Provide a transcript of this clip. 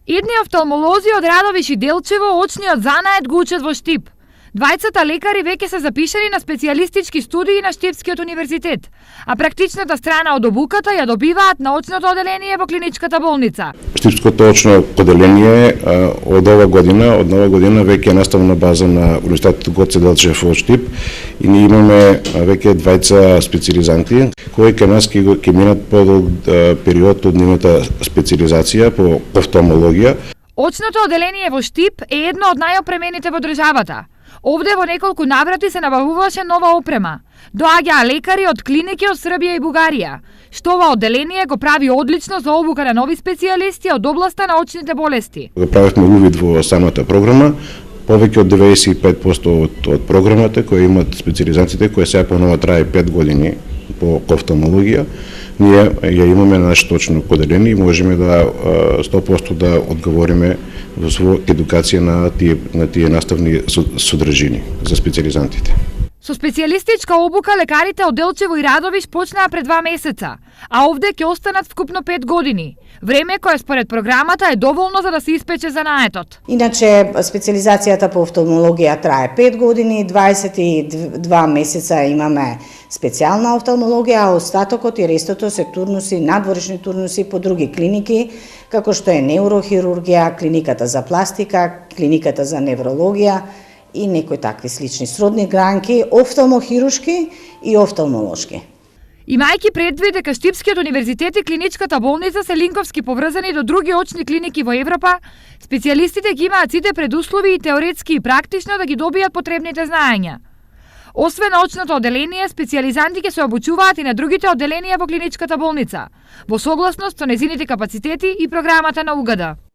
Едни офталмолози од Радовиш и Делчево очниот занает го учат во Штип. Двајцата лекари веќе се запишани на специјалистички студии на Штипскиот универзитет, а практичната страна од обуката ја добиваат на очното оделение во клиничката болница. Штипското очно оделение од нова година веќе е наставна база на Универзитетот Гоце Делчев во Штип и ние имаме веќе двајца специјализанти кои кај нас ќе минат подолг период од нивната специјализација по офталмологија. Очното оделение во Штип е едно од најопремените во државата. Овде во неколку наврати се набавуваше нова опрема. Доаѓаа лекари од клиники од Србија и Бугарија, што ова оделение го прави одлично за обука на нови специјалисти од областа на очните болести. Го правивме увид во самата програма. Повеќе од 95% од програмата кои имат специјализантите, која сега понова трае 5 години по офталмологија, ние ја имаме на нашето очно оделение и можеме да 100% да одговориме во своја едукација на тие наставни содржини за специјализантите. Со специјалистичка обука лекарите од Делчево и Радовиш почнаа пред 2 месеца, а овде ќе останат вкупно 5 години. Време кое според програмата е доволно за да се испече занаетот. Иначе специјализацијата по офталмологија трае 5 години, 22 месеца имаме специјална офталмологија, а остатокот и рестото се турнуси, надворешни турнуси по други клиники, како што е неурохирургија, клиниката за пластика, клиниката за неврологија и некои такви слични сродни гранки, офталмохирушки и офталмолошки. Имајќи предвид дека Штипскиот универзитет и клиничката болница се линковски поврзани до други очни клиники во Европа, специјалистите ги имаат сите предуслови и теоретски и практично да ги добијат потребните знаења. Освен на очното оделение, специјализанти ќе се обучуваат и на другите оделенија во клиничката болница, во согласност со нејзините капацитети и програмата на УГД.